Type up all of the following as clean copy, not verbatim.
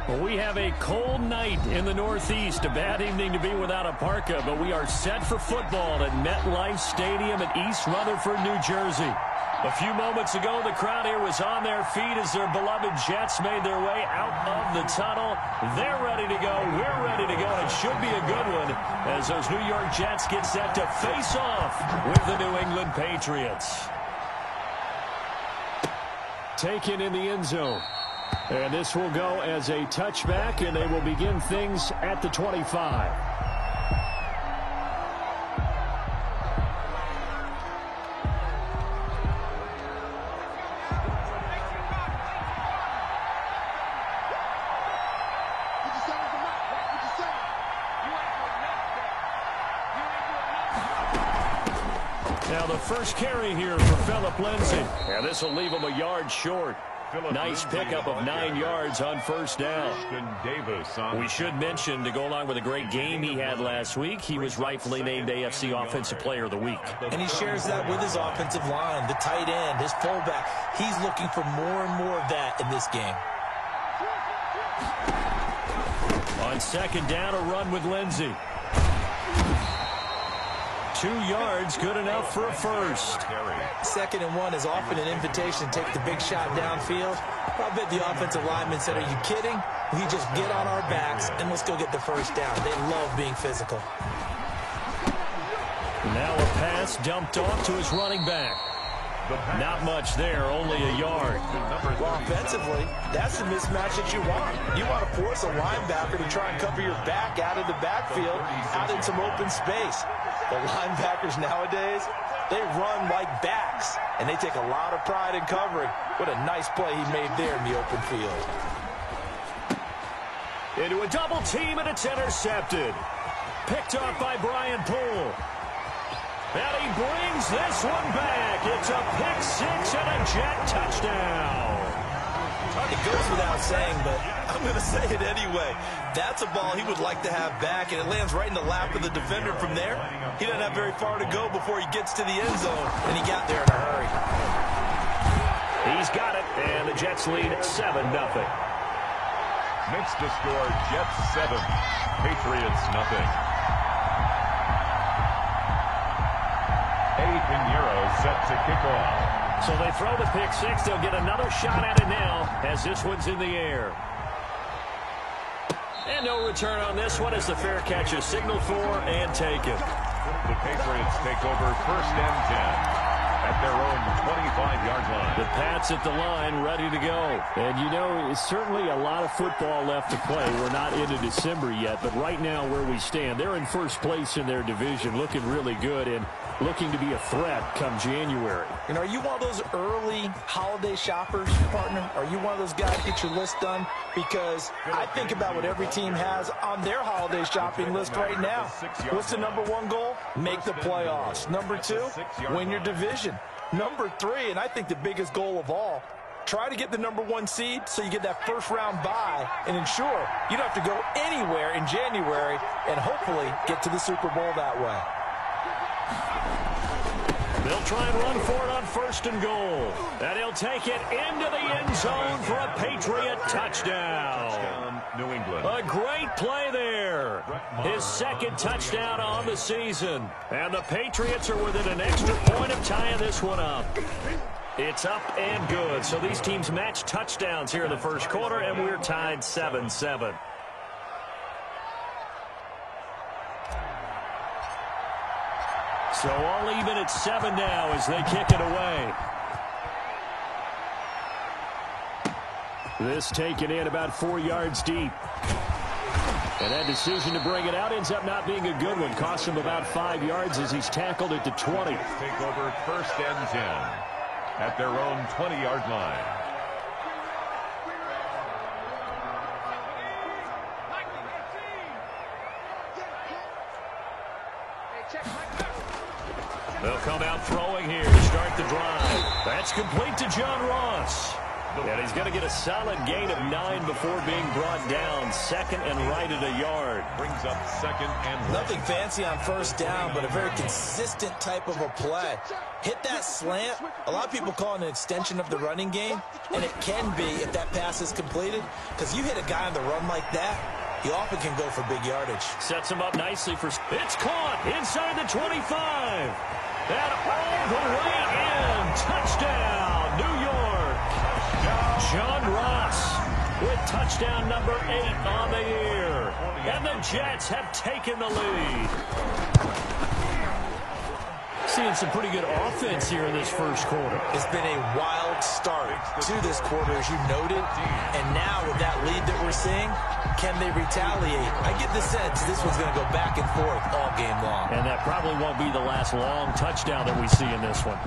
Well, we have a cold night in the Northeast. A bad evening to be without a parka, but we are set for football at MetLife Stadium in East Rutherford, New Jersey. A few moments ago, the crowd here was on their feet as their beloved Jets made their way out of the tunnel. They're ready to go. We're ready to go. It should be a good one as those New York Jets get set to face off with the New England Patriots. Taken in the end zone. And this will go as a touchback, and they will begin things at the 25. Now the first carry here for Phillip Lindsay. And this will leave him a yard short. Nice pickup of 9 yards on first down. We should mention, to go along with a great game he had last week, he was rightfully named AFC Offensive Player of the Week. And he shares that with his offensive line, the tight end, his fullback. He's looking for more and more of that in this game. On second down, a run with Lindsay. 2 yards, good enough for a first. 2nd and 1 is often an invitation to take the big shot downfield. I bet the offensive lineman said, are you kidding? We just get on our backs and let's go get the first down. They love being physical. Now a pass dumped off to his running back. Not much there, only a yard. Well, offensively, that's the mismatch that you want. You want to force a linebacker to try and cover your back out of the backfield, out in some open space. The linebackers nowadays, they run like backs, and they take a lot of pride in covering. What a nice play he made there in the open field. Into a double team, and it's intercepted. Picked off by Brian Poole. And he brings this one back. It's a pick six and a Jet touchdown. It goes without saying, but I'm going to say it anyway. That's a ball he would like to have back, and it lands right in the lap of the defender from there. He doesn't have very far to go before he gets to the end zone, and he got there in a hurry. He's got it, and the Jets lead 7-0. Next to score, Jets 7, Patriots nothing. Pinheiro set to kick off. So they throw the pick six. They'll get another shot at it now as this one's in the air. And no return on this one as the fair catch is signaled for and taken. The Patriots take over 1st and 10. At their own 25-yard line. The Pats at the line, ready to go. And, you know, it's certainly a lot of football left to play. We're not into December yet, but right now where we stand, they're in first place in their division, looking really good and looking to be a threat come January. And are you one of those early holiday shoppers, partner? Are you one of those guys get your list done? Because I think about what every team has on their holiday shopping list right now. What's the #1 goal? Make the playoffs. #2, win your division. #3, and I think the biggest goal of all, try to get the #1 seed so you get that first-round bye and ensure you don't have to go anywhere in January and hopefully get to the Super Bowl that way. They'll try and run for it on 1st and goal. And he'll take it into the end zone for a Patriot touchdown. New England. A great play there. His 2nd touchdown on the season. And the Patriots are within an extra point of tying this one up. It's up and good. So these teams match touchdowns here in the first quarter, and we're tied 7-7. So all even at 7 now as they kick it away. This taken in about 4 yards deep. And that decision to bring it out ends up not being a good one. Cost him about 5 yards as he's tackled it to 20. Take over 1st and 10 at their own 20-yard line. They'll come out throwing here to start the drive. That's complete to John Ross. And he's going to get a solid gain of 9 before being brought down. Second and right at a yard. Brings up second and right. Nothing fancy on first down, but a very consistent type of a play. Hit that slant. A lot of people call it an extension of the running game, and it can be if that pass is completed, because you hit a guy on the run like that, he often can go for big yardage. Sets him up nicely for... It's caught inside the 25. And all the way in. Touchdown, New York. John Ross with touchdown number 8 on the year. And the Jets have taken the lead. Seeing some pretty good offense here in this first quarter. It's been a wild start to this quarter, as you noted. And now with that lead that we're seeing, can they retaliate? I get the sense this one's going to go back and forth all game long. And that probably won't be the last long touchdown that we see in this one.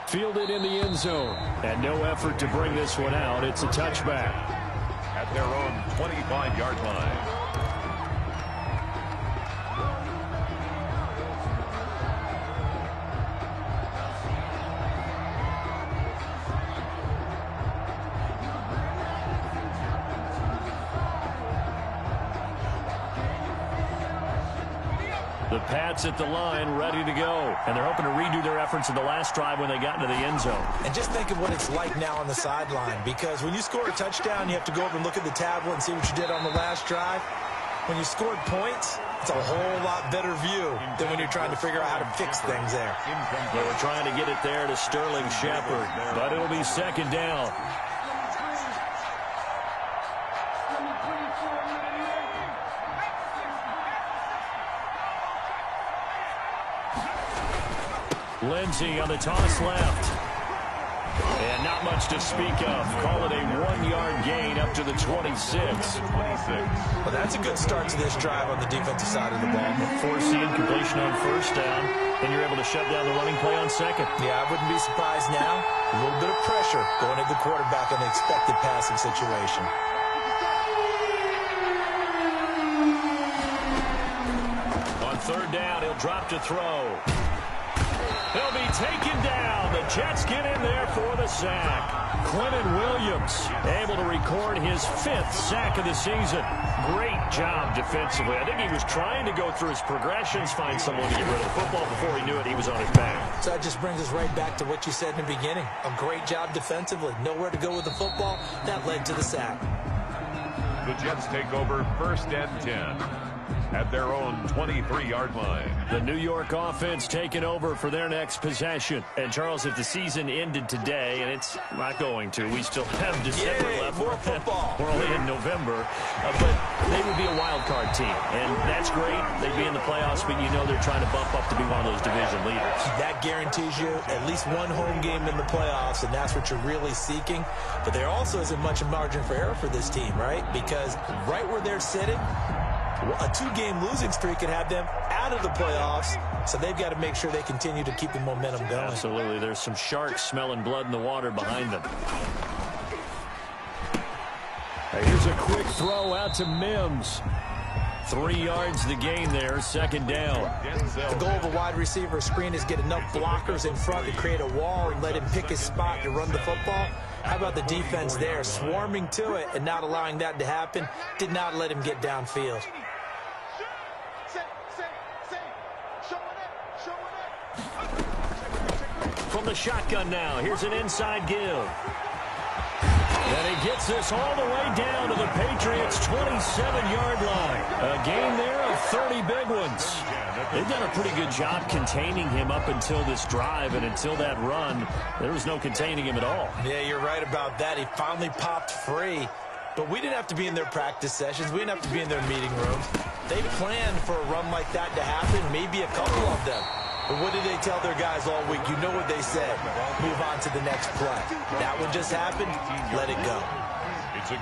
Fielded in the end zone. And no effort to bring this one out. It's a touchback. At their own 25-yard line. The Pats at the line, ready to go. And they're hoping to redo their efforts in the last drive when they got into the end zone. And just think of what it's like now on the sideline, because when you score a touchdown, you have to go over and look at the tablet and see what you did on the last drive. When you scored points, it's a whole lot better view than when you're trying to figure out how to fix things there. They were trying to get it there to Sterling Shepard, but it'll be second down. Lindsey on the toss left. And not much to speak of. Call it a 1-yard gain up to the 26. Well, that's a good start to this drive on the defensive side of the ball. Forcing incompletion on first down, and you're able to shut down the running play on second. Yeah, I wouldn't be surprised now. A little bit of pressure going at the quarterback in the expected passing situation. On third down, he'll drop to throw. He'll be taken down. The Jets get in there for the sack. Quentin Williams able to record his 5th sack of the season. Great job defensively. I think he was trying to go through his progressions, find someone to get rid of the football. Before he knew it, he was on his back. So that just brings us right back to what you said in the beginning. A great job defensively. Nowhere to go with the football. That led to the sack. The Jets take over first and 10. At their own 23-yard line. The New York offense taking over for their next possession. And, Charles, if the season ended today, and it's not going to, we still have December left. More football. We're only in November. But they would be a wild card team. And that's great. They'd be in the playoffs, but you know they're trying to bump up to be one of those division leaders. That guarantees you at least one home game in the playoffs, and that's what you're really seeking. But there also isn't much margin for error for this team, right? Because right where they're sitting, a 2-game losing streak could have them out of the playoffs, so they've got to make sure they continue to keep the momentum going. Absolutely. There's some sharks smelling blood in the water behind them. Here's a quick throw out to Mims. 3 yards the gain there, second down. The goal of a wide receiver screen is get enough blockers in front to create a wall and let him pick his spot to run the football. How about the defense there, swarming to it and not allowing that to happen? Did not let him get downfield. From the shotgun now, here's an inside give. And he gets this all the way down to the Patriots' 27-yard line. A gain there of 30 big ones. They've done a pretty good job containing him up until this drive, and until that run, there was no containing him at all. Yeah, you're right about that. He finally popped free. But we didn't have to be in their practice sessions. We didn't have to be in their meeting rooms. They planned for a run like that to happen, maybe a couple of them. But what did they tell their guys all week? You know what they said. Move on to the next play. That one just happened. Let it go.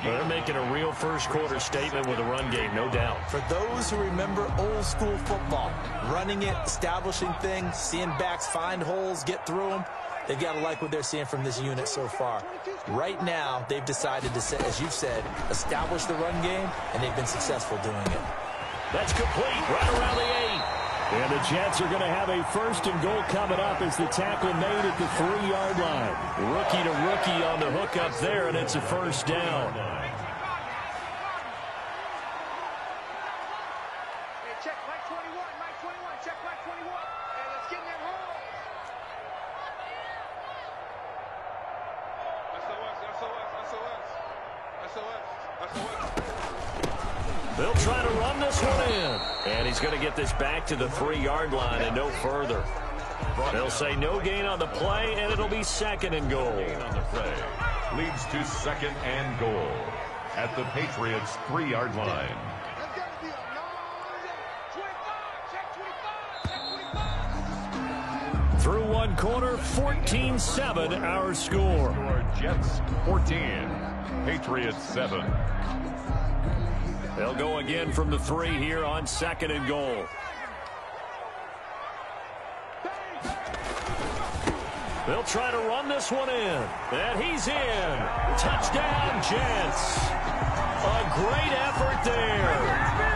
They're making a real first-quarter statement with a run game, no doubt. For those who remember old-school football, running it, establishing things, seeing backs find holes, get through them, they've got to like what they're seeing from this unit so far. Right now, they've decided to, as you've said, establish the run game, and they've been successful doing it. That's complete right around the 8. And the Jets are going to have a first and goal coming up as the tackle made at the 3-yard line. Rookie to rookie on the hook up there, and it's a first down. Check Mike 21, Mike 21, check Mike 21. And let's get in that hole. SOS. They'll try to run this one in. And he's going to get this back to the 3-yard line and no further. They'll say no gain on the play, and it'll be second and goal. On the play leads to second and goal at the Patriots' 3-yard line. That's got to be a 25, check 25, check 25. Through one quarter, 14-7 our score. Jets 14, Patriots 7. They'll go again from the 3 here on second and goal. They'll try to run this one in. And he's in. Touchdown, Jets. A great effort there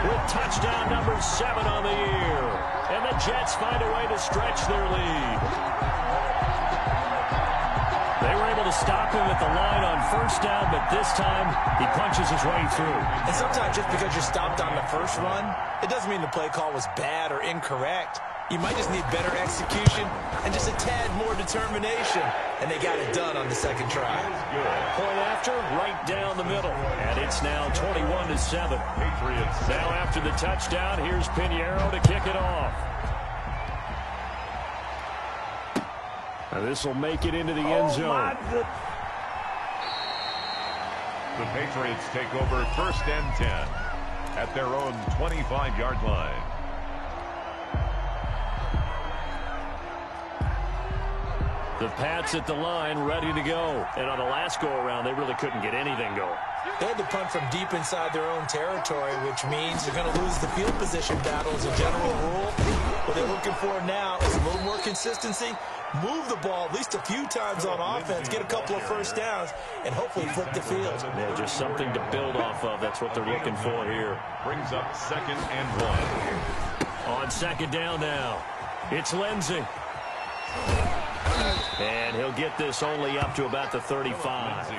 with touchdown number 7 on the year. And the Jets find a way to stretch their lead. They were able to stop him at the line on first down, but this time he punches his way through. And sometimes just because you're stopped on the first run, it doesn't mean the play call was bad or incorrect. You might just need better execution and just a tad more determination. And they got it done on the second try. Point after, right down the middle. And it's now 21-7. Patriots. Now after the touchdown, here's Pinheiro to kick it off. This will make it into the end zone. The Patriots take over first and 10 at their own 25-yard line. The Pats at the line, ready to go. And on the last go-around, they really couldn't get anything going. They had to punt from deep inside their own territory, which means they're going to lose the field position battle as a general rule. What they're looking for now is a little more consistency, move the ball at least a few times on offense, get a couple of first downs, and hopefully flip the field. Yeah, just something to build off of. That's what they're looking for here. Brings up second and 1. On second down now, it's Lindsey. And he'll get this only up to about the 35.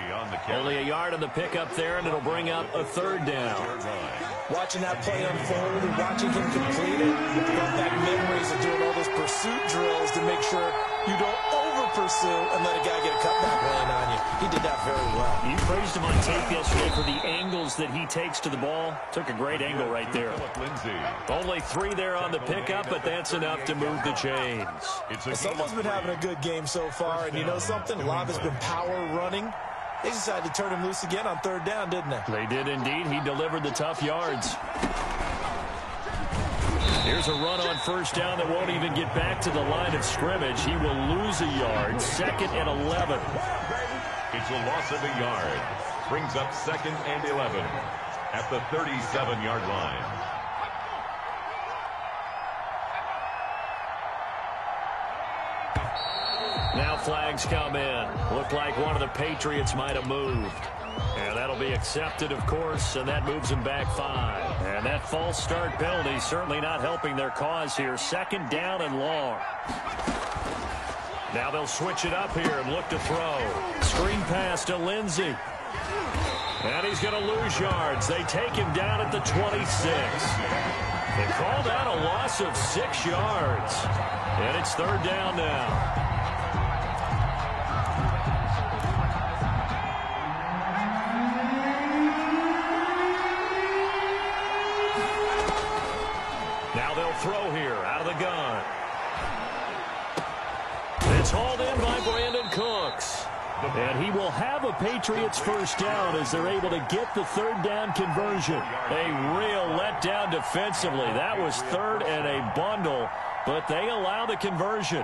Only a yard on the pickup there, and it'll bring up a third down. Watching that play unfold and watching him complete it brought back memories of doing all those pursuit drills to make sure you don't over-pursue and let a guy get a cutback lane on you. He did that very well. You praised him on tape yesterday for the angles that he takes to the ball. Took a great angle right there. Only 3 there on the pickup, but that's enough to move the chains. Someone's been having a good game so far, and you know something? A lot has been power running. They decided to turn him loose again on third down, didn't they? They did indeed. He delivered the tough yards. Here's a run on first down that won't even get back to the line of scrimmage. He will lose a yard. Second and 11. It's a loss of a yard. Brings up second and 11 at the 37-yard line. Now flags come in. Looked like one of the Patriots might have moved. And that'll be accepted, of course, and that moves them back 5. And that false start penalty certainly not helping their cause here. Second down and long. Now they'll switch it up here and look to throw. Screen pass to Lindsey. And he's going to lose yards. They take him down at the 26. They called out a loss of 6 yards. And it's third down now. Now they'll throw here out of the gun. It's hauled in by Brandon Cooks. And he will have a Patriots first down as they're able to get the third down conversion. A real letdown defensively. That was third and a bundle, but they allow the conversion.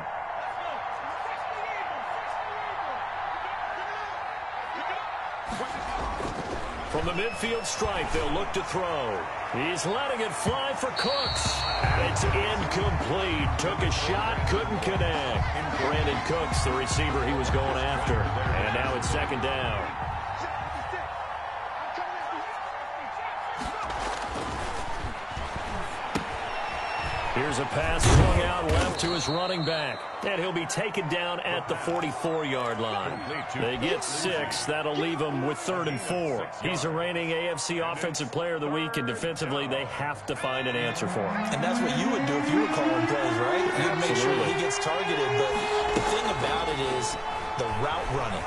From the midfield stripe, they'll look to throw. He's letting it fly for Cooks. And it's incomplete. Took a shot, couldn't connect. Brandon Cooks, the receiver he was going after. And now it's second down. Here's a pass swung out left to his running back. And he'll be taken down at the 44-yard line. They get 6. That'll leave him with 3rd and 4. He's the reigning AFC Offensive Player of the Week, and defensively, they have to find an answer for him. And that's what you would do if you were calling plays, right? You'd make sure that he gets targeted. But the thing about it is the route running.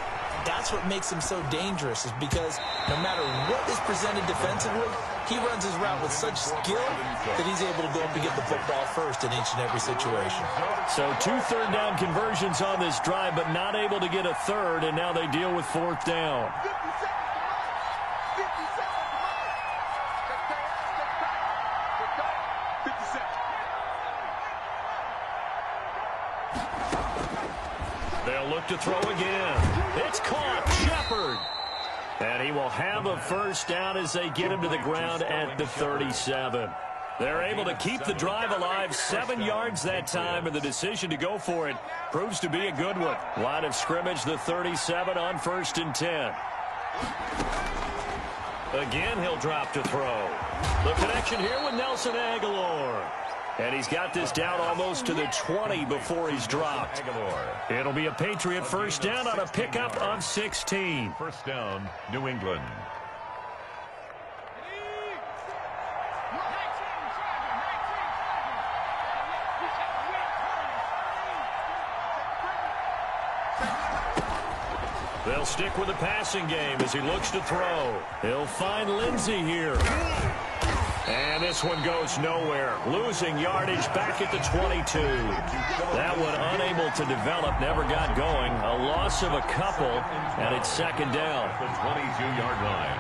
That's what makes him so dangerous, is because no matter what is presented defensively, he runs his route with such skill that he's able to go up and get the football first in each and every situation. So 2 third-down conversions on this drive, but not able to get a third, and now they deal with 4th down. They'll look to throw again. It's caught. Shepard. And he will have a first down as they get him to the ground at the 37. They're able to keep the drive alive. 7 yards that time, and the decision to go for it proves to be a good one. Line of scrimmage, the 37 on 1st and 10. Again, he'll drop to throw. The connection here with Nelson Agholor. And he's got this down almost to the 20 before he's dropped. It'll be a Patriot first down on a pickup of 16. First down, New England. They'll stick with the passing game as he looks to throw. He'll find Lindsey here. And this one goes nowhere. Losing yardage back at the 22. That one unable to develop, never got going. A loss of a couple, and it's 2nd down. The 22-yard line.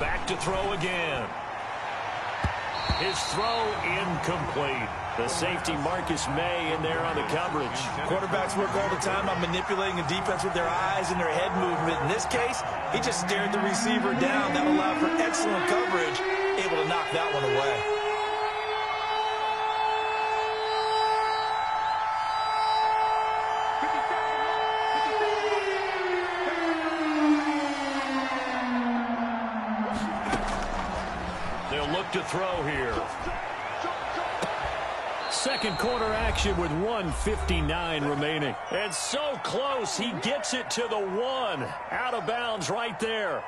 Back to throw again. His throw incomplete. The safety Marcus May in there on the coverage. Quarterbacks work all the time on manipulating a defense with their eyes and their head movement. In this case, he just stared the receiver down. That allowed for excellent coverage, able to knock that one away. They'll look to throw here. Second quarter action with 1:59 remaining. And so close, he gets it to the 1. Out of bounds right there.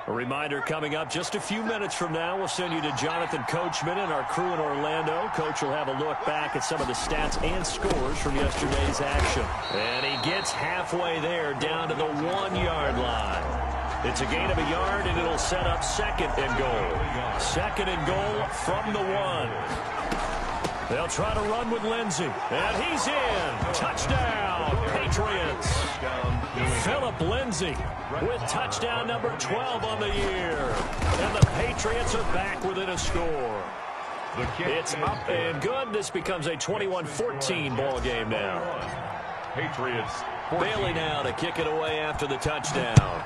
A reminder coming up just a few minutes from now. We'll send you to Jonathan Coachman and our crew in Orlando. Coach will have a look back at some of the stats and scores from yesterday's action. And he gets halfway there, down to the 1-yard line. It's a gain of a yard, and it'll set up 2nd and goal. 2nd and goal from the 1. They'll try to run with Lindsey. And he's in. Touchdown, Patriots. Philip Lindsey with touchdown number 12 on the year. And the Patriots are back within a score. It's up and good. This becomes a 21-14 ball game now. Patriots. Bailey now to kick it away after the touchdown.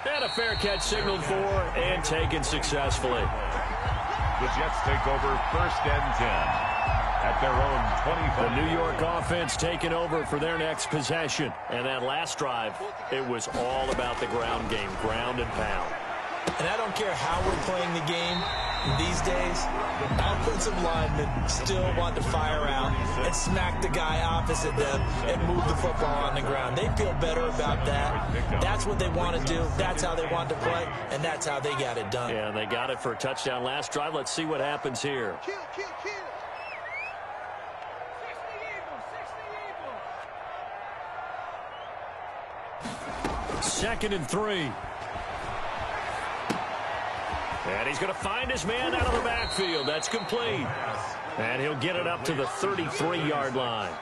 And a fair catch signaled for and taken successfully. The Jets take over 1st and 10 at their own 25. The New York offense taking over for their next possession. And that last drive, it was all about the ground game, ground and pound. And I don't care how we're playing the game these days, offensive linemen still want to fire out and smack the guy opposite them and move the football on the ground. They feel better about that. That's what they want to do. That's how they want to play, and that's how they got it done. Yeah, and they got it for a touchdown last drive. Let's see what happens here. Kill. 2nd and 3. And he's going to find his man out of the backfield. That's complete. And he'll get it up to the 33-yard line.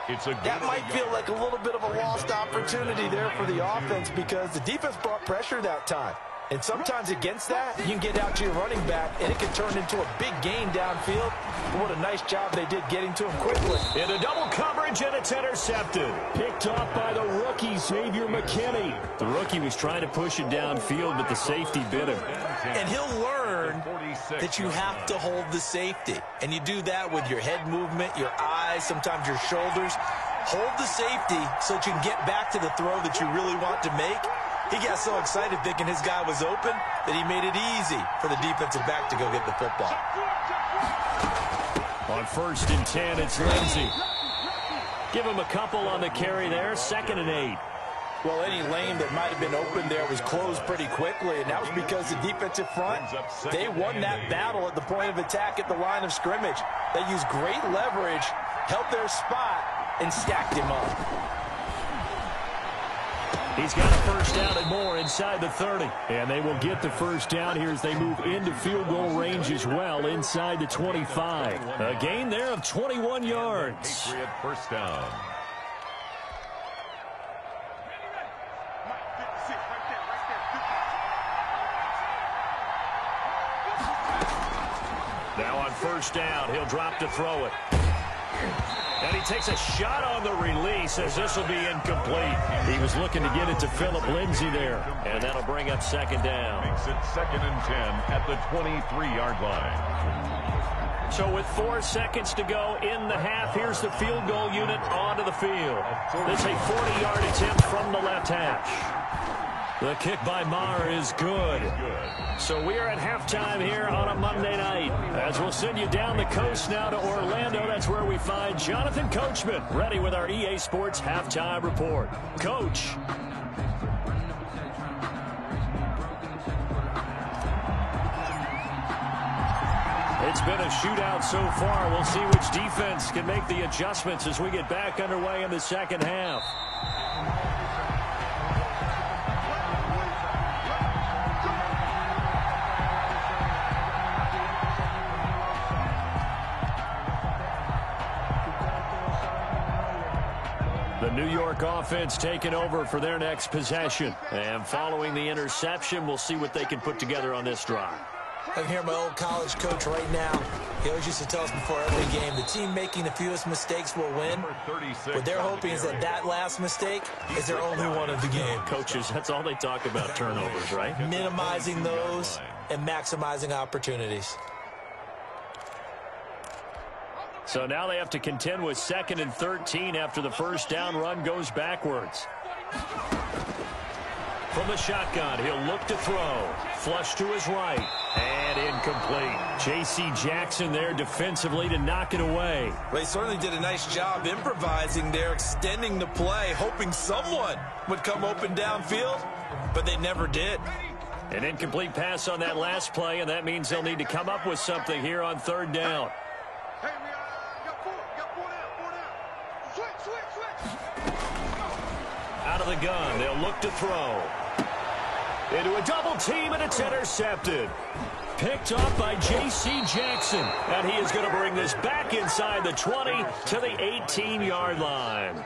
That might feel like a little bit of a lost opportunity there for the offense because the defense brought pressure that time. And sometimes against that, you can get out to your running back, and it can turn into a big gain downfield. What a nice job they did getting to him quickly. Into double coverage, and it's intercepted. Picked off by the rookie, Xavier McKinney. The rookie was trying to push it downfield, but the safety bit him. And he'll learn that you have to hold the safety. And you do that with your head movement, your eyes, sometimes your shoulders. Hold the safety so that you can get back to the throw that you really want to make. He got so excited thinking his guy was open that he made it easy for the defensive back to go get the football. On 1st and 10, it's Lindsey. Give him a couple on the carry there, 2nd and 8. Well, any lane that might have been open there was closed pretty quickly, and that was because the defensive front, they won that battle at the point of attack at the line of scrimmage. They used great leverage, held their spot, and stacked him up. He's got a first down and more inside the 30. And they will get the first down here as they move into field goal range as well inside the 25. A gain there of 21 yards. Patriot first down. Now on first down, he'll drop to throw it. And he takes a shot on the release as this will be incomplete. He was looking to get it to Phillip Lindsay there. And that'll bring up 2nd down. Makes it 2nd and 10 at the 23-yard line. So with 4 seconds to go in the half, here's the field goal unit onto the field. This is a 40-yard attempt from the left hash. The kick by Maher is good. So we are at halftime here on a Monday night. As we'll send you down the coast now to Orlando. That's where we find Jonathan Coachman ready with our EA Sports Halftime Report. Coach. It's been a shootout so far. We'll see which defense can make the adjustments as we get back underway in the second half. The New York offense taking over for their next possession. And following the interception, we'll see what they can put together on this drive. I can hear my old college coach right now. He always used to tell us before every game, the team making the fewest mistakes will win. What they're hoping is that that last mistake is their only one of the game. Coaches, that's all they talk about, turnovers, right? Minimizing those and maximizing opportunities. So now they have to contend with 2nd and 13 after the first down run goes backwards. From the shotgun, he'll look to throw. Flush to his right. And incomplete. J.C. Jackson there defensively to knock it away. Well, he certainly did a nice job improvising there, extending the play, hoping someone would come open downfield, but they never did. An incomplete pass on that last play, and that means they'll need to come up with something here on 3rd down. Hey, we got four down. Switch. Out of the gun, they'll look to throw. Into a double team, and it's intercepted. Picked off by J.C. Jackson. And he is going to bring this back inside the 20 to the 18-yard line.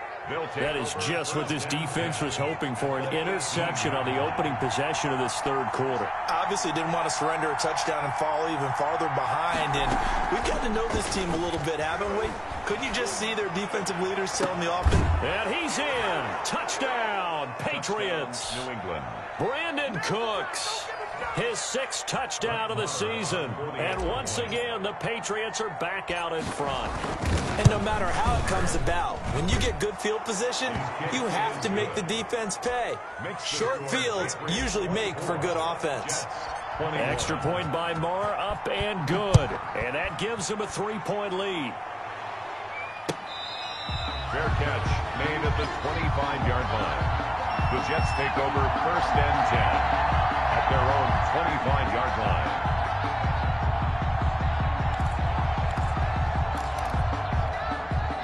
That is just what this defense was hoping for, an interception on the opening possession of this 3rd quarter. Obviously didn't want to surrender a touchdown and fall even farther behind. And we've got to know this team a little bit, haven't we? Couldn't you just see their defensive leaders telling the offense? And he's in. Touchdown, Patriots. New England. Brandon Cooks. His 6th touchdown of the season. And once again, the Patriots are back out in front. And no matter how it comes about, when you get good field position, you have to make the defense pay. Short fields usually make for good offense. Extra point by Maher, up and good. And that gives them a 3-point lead. Fair catch made at the 25-yard line. The Jets take over 1st and 10 at their own 25-yard line.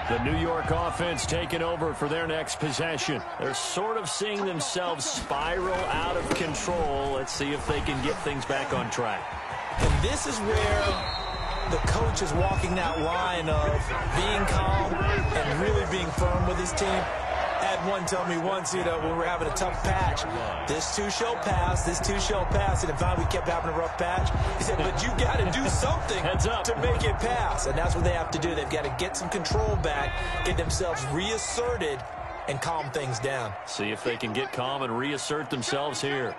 The New York offense taking over for their next possession. They're sort of seeing themselves spiral out of control. Let's see if they can get things back on track. And this is where the coach is walking that line of being calm and really being firm with his team. At had one tell me once, when we were having a tough patch, this too shall pass, this too shall pass. And finally we kept having a rough patch. He said, but you got to do something to make it pass. And that's what they have to do. They've got to get some control back, get themselves reasserted, and calm things down. See if they can get calm and reassert themselves here.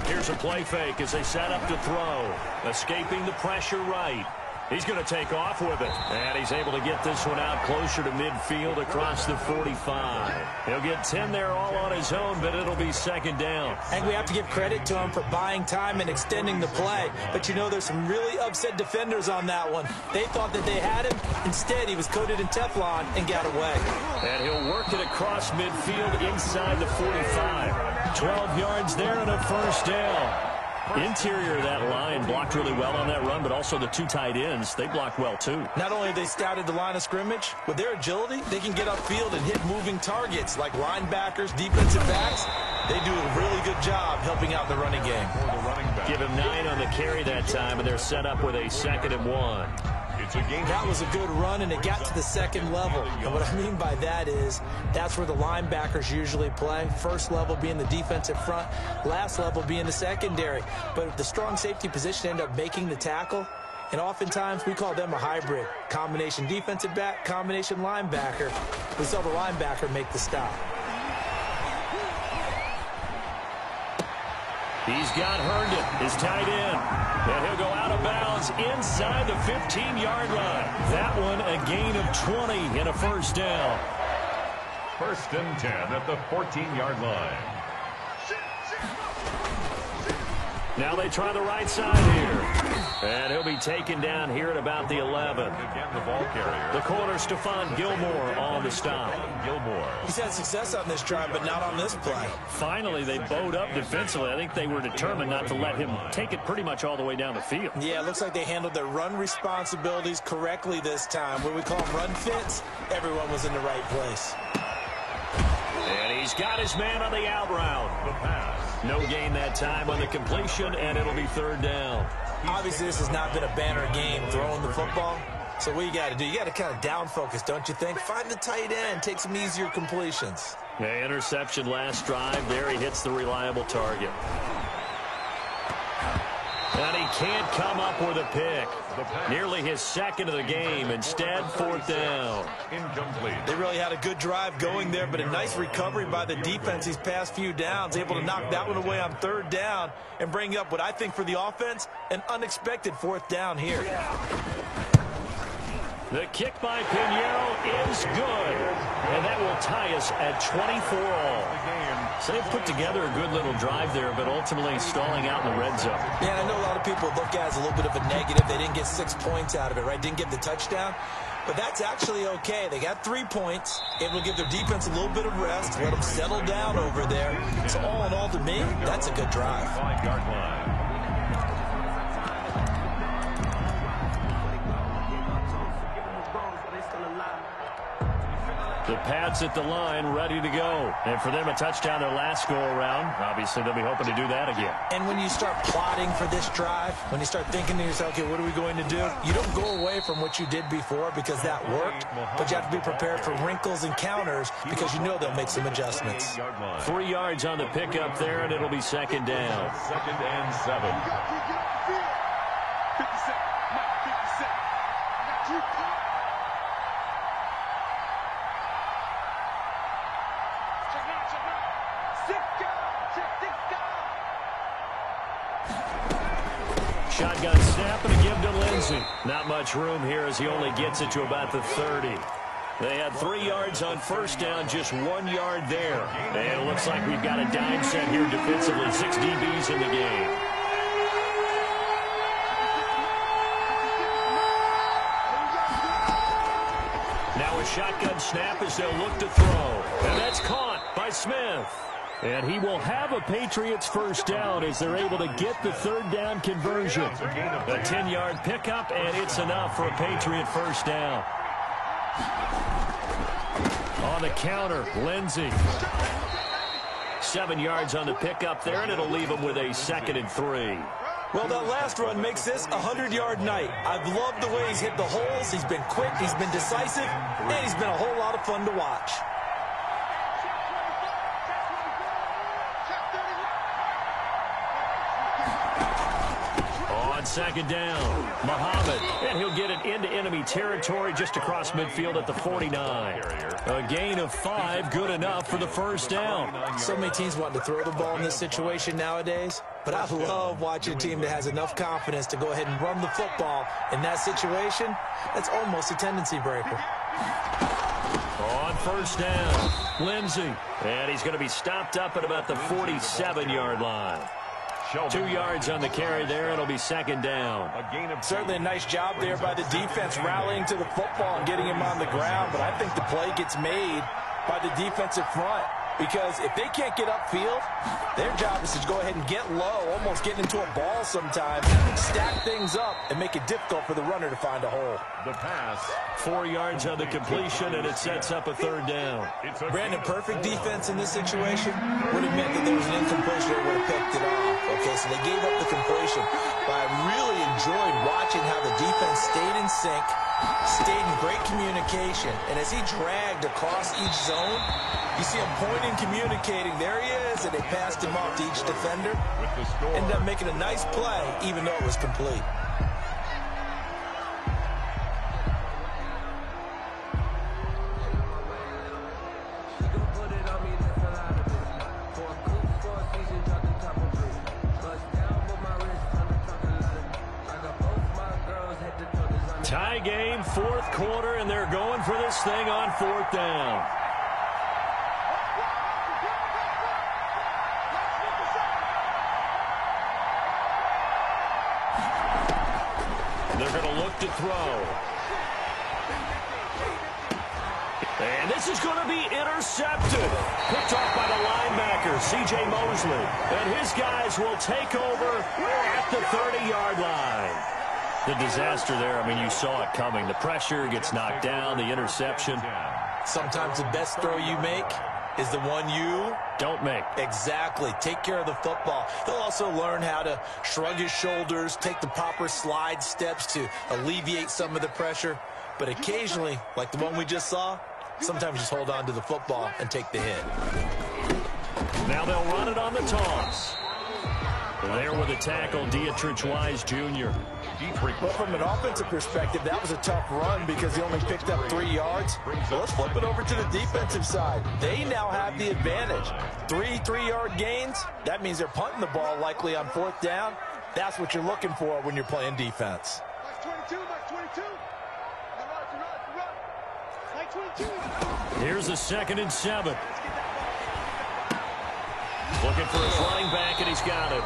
Here's a play fake as they set up to throw. Escaping the pressure right. He's going to take off with it. And he's able to get this one out closer to midfield across the 45. He'll get 10 there all on his own, but it'll be second down. I think we have to give credit to him for buying time and extending the play. But there's some really upset defenders on that one. They thought that they had him. Instead, he was coated in Teflon and got away. And he'll work it across midfield inside the 45. 12 yards there and a first down. Interior of that line blocked really well on that run, but also the two tight ends, they blocked well too. Not only have they scouted the line of scrimmage, with their agility, they can get upfield and hit moving targets like linebackers, defensive backs. They do a really good job helping out the running game. Give him 9 on the carry that time, and they're set up with a 2nd and 1. That was a good run, and it got to the second level. And what I mean by that is that's where the linebackers usually play. First level being the defensive front, last level being the secondary. But if the strong safety position end up making the tackle, and oftentimes we call them a hybrid. Combination defensive back, combination linebacker. We saw the linebacker make the stop. He's got Herndon, his tight end. And he'll go out of bounds inside the 15-yard line. That one a gain of 20 and a first down. 1st and 10 at the 14-yard line. Now they try the right side here. And he'll be taken down here at about the 11. Again, the ball carrier. The corner, Stephon Gilmore on the stop. Gilmore. He's had success on this drive, but not on this play. Finally, they bowed up defensively. I think they were determined not to let him take it pretty much all the way down the field. Yeah, it looks like they handled their run responsibilities correctly this time. What we call them run fits, everyone was in the right place. And he's got his man on the out route. The pass. No gain that time on the completion, and it'll be 3rd down. Obviously, this has not been a banner game throwing the football. So what you got to do, you got to kind of down focus, don't you think? Find the tight end, take some easier completions. Yeah, interception last drive. There he hits the reliable target. And he can't come up with a pick. Nearly his 2nd of the game. Instead, 4th down. Incomplete. They really had a good drive going there, but a nice recovery by the defense these past few downs. Able to knock that one away on 3rd down and bring up what I think for the offense, an unexpected 4th down here. The kick by Pinheiro is good. And that will tie us at 24 all. So they put together a good little drive there, but ultimately stalling out in the red zone. Yeah, I know a lot of people look at it as a little bit of a negative. They didn't get 6 points out of it, right? Didn't get the touchdown. But that's actually okay. They got 3 points. Able to give their defense a little bit of rest, let them settle down over there. So all in all, to me, that's a good drive. 5-yard line. The Pats at the line, ready to go. And for them, a touchdown their last go-around. Obviously, they'll be hoping to do that again. And when you start plotting for this drive, when you start thinking to yourself, okay, what are we going to do? You don't go away from what you did before because that worked, but you have to be prepared for wrinkles and counters because you know they'll make some adjustments. 3 yards on the pickup there, and it'll be 2nd down. 2nd and 7. 50 Cent, Mike, 50 Cent. I got you. Shotgun snap and a give to Lindsey. Not much room here as he only gets it to about the 30. They had 3 yards on 1st down, just 1 yard there. And it looks like we've got a dime set here defensively. 6 DBs in the game. Now a shotgun snap as they'll look to throw. And that's caught by Smith. And he will have a Patriots 1st down as they're able to get the 3rd down conversion. A 10-yard pickup, and it's enough for a Patriot 1st down. On the counter, Lindsey. 7 yards on the pickup there, and it'll leave him with a 2nd and 3. Well, that last run makes this a 100-yard night. I've loved the way he's hit the holes. He's been quick, he's been decisive, and he's been a whole lot of fun to watch. On second down, Muhammad, and he'll get it into enemy territory just across midfield at the 49. A gain of 5, good enough for the first down. So many teams want to throw the ball in this situation nowadays, but I love watching a team that has enough confidence to go ahead and run the football. In that situation, that's almost a tendency breaker. On first down, Lindsey, and he's going to be stopped up at about the 47-yard line. 2 yards on the carry there. It'll be second down. Certainly a nice job there by the defense rallying to the football and getting him on the ground, but I think the play gets made by the defensive front because if they can't get upfield, their job is to go ahead and get low, almost get into a ball sometimes, stack things up, and make it difficult for the runner to find a hole. The pass. 4 yards on the completion, and it sets up a third down. Brandon, perfect defense in this situation would have meant that there was an incompletion that would have picked it off. Okay, so they gave up the completion. But I really enjoyed watching how the defense stayed in sync, stayed in great communication. And as he dragged across each zone, you see him pointing, communicating. There he is, and they passed him off to each defender. Ended up making a nice play, even though it was complete. Tie game, fourth quarter, and they're going for this thing on fourth down. They're going to look to throw. And this is going to be intercepted. Picked off by the linebacker, C.J. Mosley. And his guys will take over at the 30-yard line. The disaster there, I mean, you saw it coming. The pressure gets knocked down, the interception. Sometimes the best throw you make is the one you don't make. Exactly. Take care of the football. He'll also learn how to shrug his shoulders, take the proper slide steps to alleviate some of the pressure. But occasionally, like the one we just saw, sometimes just hold on to the football and take the hit. Now they'll run it on the toss. There with a tackle, Dietrich Wise Jr. But from an offensive perspective, that was a tough run because he only picked up 3 yards. Well, let's flip it over to the defensive side. They now have the advantage. 3-3-yard gains. That means they're punting the ball likely on fourth down. That's what you're looking for when you're playing defense. Here's a 2nd and 7. Looking for his running back, and he's got it.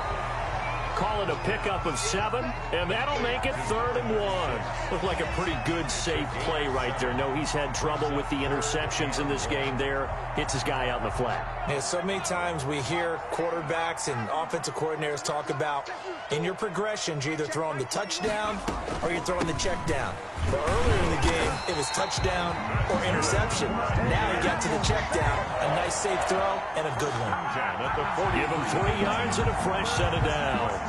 Call it a pickup of 7, and that'll make it 3rd and 1. Looked like a pretty good, safe play right there. No, he's had trouble with the interceptions in this game there. Hits his guy out in the flat. Yeah, so many times we hear quarterbacks and offensive coordinators talk about in your progressions, you're either throwing the touchdown or you're throwing the check down. But earlier in the game, it was touchdown or interception. Now he got to the check down. A nice safe throw and a good one. Give him 3 yards and a fresh set of downs.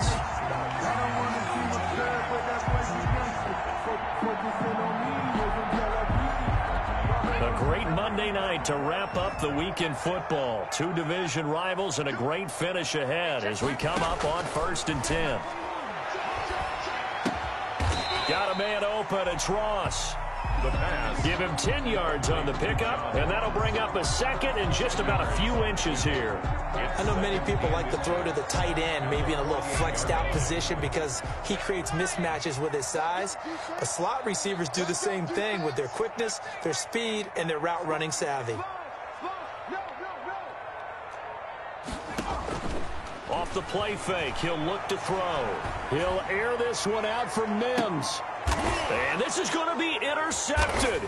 A great Monday night to wrap up the week in football. 2 division rivals and a great finish ahead as we come up on 1st and 10. Got a man open. It's Ross. The pass. Give him 10 yards on the pickup, and that'll bring up a 2nd and just about a few inches here. I know many people like to throw to the tight end, maybe in a little flexed out position because he creates mismatches with his size. But slot receivers do the same thing with their quickness, their speed, and their route running savvy. Off the play fake, he'll look to throw. He'll air this one out for Mims. And this is going to be intercepted.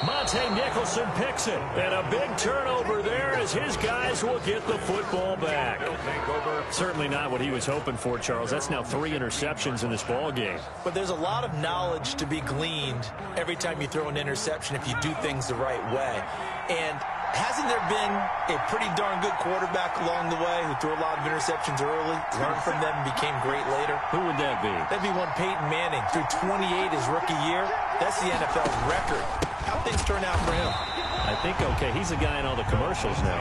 Monte Nicholson picks it. And a big turnover there as his guys will get the football back. Certainly not what he was hoping for, Charles. That's now 3 interceptions in this ball game. But there's a lot of knowledge to be gleaned every time you throw an interception if you do things the right way. And Hasn't there been a pretty darn good quarterback along the way who threw a lot of interceptions early, learned from them, and became great later? Who would that be? That'd be one Peyton Manning. Threw 28 his rookie year. That's the NFL's record. How'd things turn out for him? I think okay. He's a guy in all the commercials now.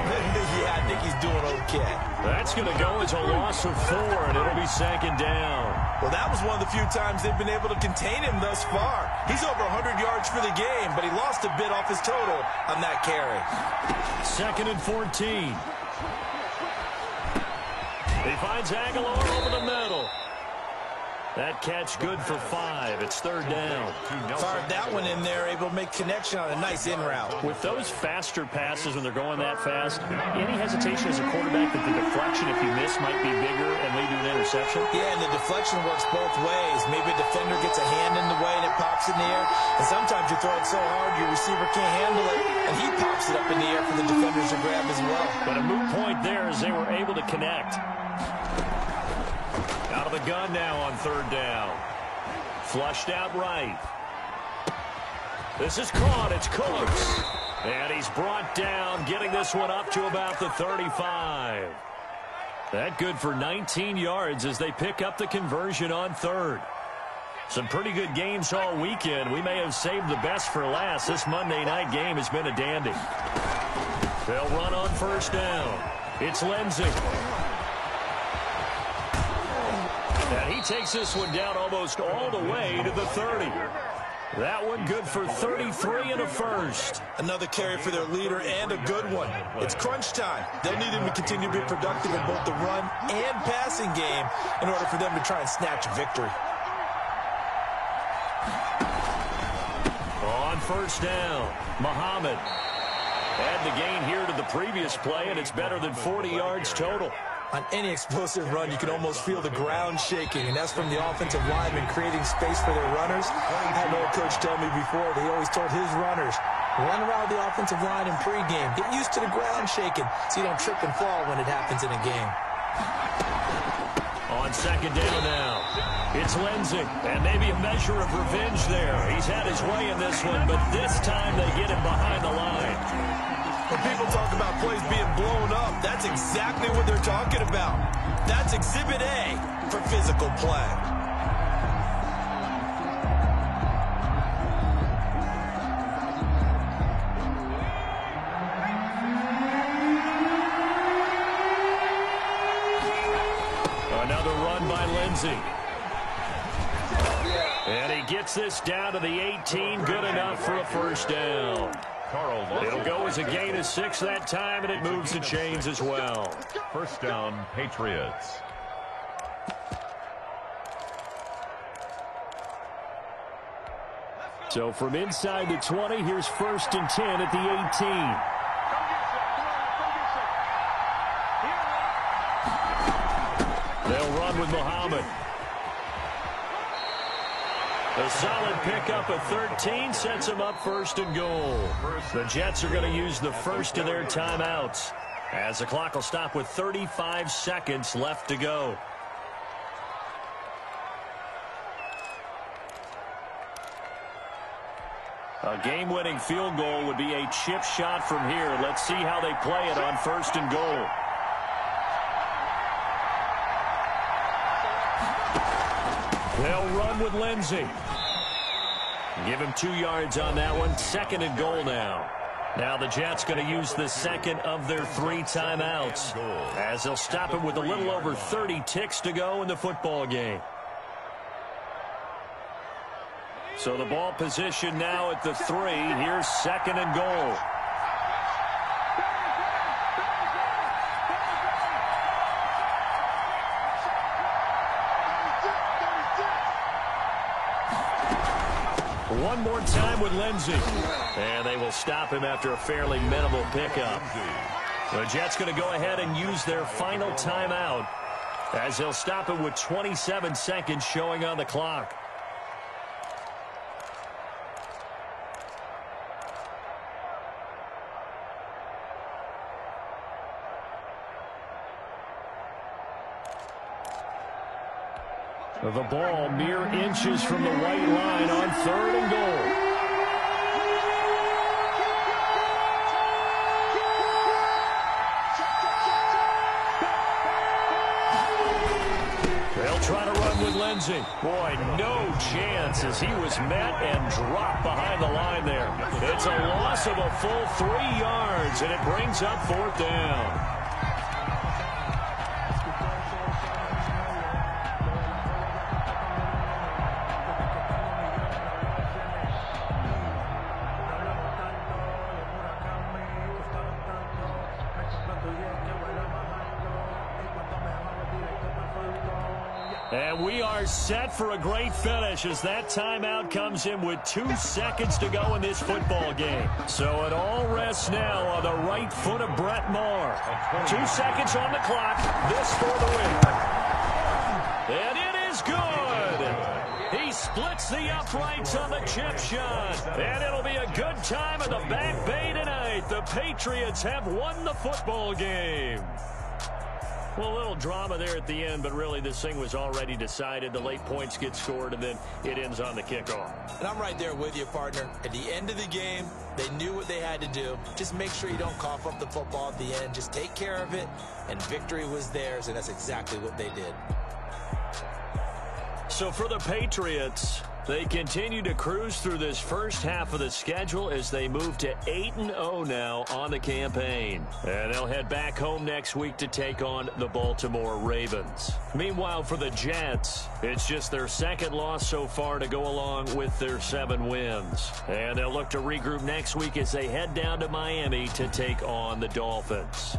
Yeah, I think he's doing okay. That's going to go as a loss of 4, and it'll be 2nd down. Well, that was one of the few times they've been able to contain him thus far. He's over 100 yards for the game, but he lost a bit off his total on that carry. 2nd and 14. He finds Aguilar over the middle. That catch good for 5. It's 3rd down. Fired that one in there, able to make connection on a nice in route. With those faster passes when they're going that fast, any hesitation as a quarterback that the deflection, if you miss, might be bigger and lead to an interception? Yeah, and the deflection works both ways. Maybe a defender gets a hand in the way and it pops in the air. And sometimes you throw it so hard your receiver can't handle it, and he pops it up in the air for the defenders to grab as well. But a moot point there as they were able to connect. Out of the gun now on 3rd down. Flushed out right. This is caught. It's Cooks. And he's brought down, getting this one up to about the 35. That good for 19 yards as they pick up the conversion on 3rd. Some pretty good games all weekend. We may have saved the best for last. This Monday night game has been a dandy. They'll run on 1st down. It's Lindsey. And he takes this one down almost all the way to the 30. That one good for 33 and a 1st. Another carry for their leader and a good one. It's crunch time. They'll need him to continue to be productive in both the run and passing game in order for them to try and snatch a victory. On 1st down, Muhammad. Add the gain here to the previous play, and it's better than 40 yards total. On any explosive run, you can almost feel the ground shaking, and that's from the offensive linemen creating space for their runners. I had an old coach tell me before, they always told his runners, run around the offensive line in pregame. Get used to the ground shaking so you don't trip and fall when it happens in a game. On 2nd down now, it's Lindsey, and maybe a measure of revenge there. He's had his way in this one, but this time they get him behind the line. When people talk about plays being blown up, that's exactly what they're talking about. That's Exhibit A for physical play. Another run by Lindsey. And he gets this down to the 18, good enough for a 1st down. It'll go as a gain of 6 that time, and it moves the chains as well. 1st down, Patriots. So from inside the 20, here's 1st and 10 at the 18. They'll run with Muhammad. A solid pickup of 13 sets them up 1st and goal. The Jets are going to use the first of their timeouts as the clock will stop with 35 seconds left to go. A game-winning field goal would be a chip shot from here. Let's see how they play it on 1st and goal. They'll run with Lindsey. Give him 2 yards on that one. 2nd and goal now. Now the Jets going to use the 2nd of their 3 timeouts as they'll stop him with a little over 30 ticks to go in the football game. So the ball position now at the 3. Here's 2nd and goal. One more time with Lindsey. And they will stop him after a fairly minimal pickup. The Jets going to go ahead and use their final timeout as they'll stop him with 27 seconds showing on the clock. The ball mere inches from the white line on 3rd and goal. They'll try to run with Lindsey. Boy, no chance as he was met and dropped behind the line there. It's a loss of a full 3 yards, and it brings up 4th down. And we are set for a great finish as that timeout comes in with 2 seconds to go in this football game. So it all rests now on the right foot of Brett Maher. 2 seconds on the clock. This for the win. And it is good. He splits the uprights on the chip shot. And it'll be a good time in the Back Bay tonight. The Patriots have won the football game. Well, a little drama there at the end, but really this thing was already decided. The late points get scored, and then it ends on the kickoff. And I'm right there with you, partner. At the end of the game, they knew what they had to do. Just make sure you don't cough up the football at the end. Just take care of it, and victory was theirs, and that's exactly what they did. So for the Patriots, they continue to cruise through this first half of the schedule as they move to 8-0 now on the campaign. And they'll head back home next week to take on the Baltimore Ravens. Meanwhile, for the Jets, it's just their second loss so far to go along with their 7 wins. And they'll look to regroup next week as they head down to Miami to take on the Dolphins.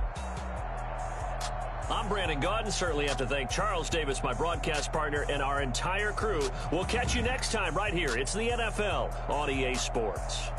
I'm Brandon Gaudin. Certainly have to thank Charles Davis, my broadcast partner, and our entire crew. We'll catch you next time right here. It's the NFL on EA Sports.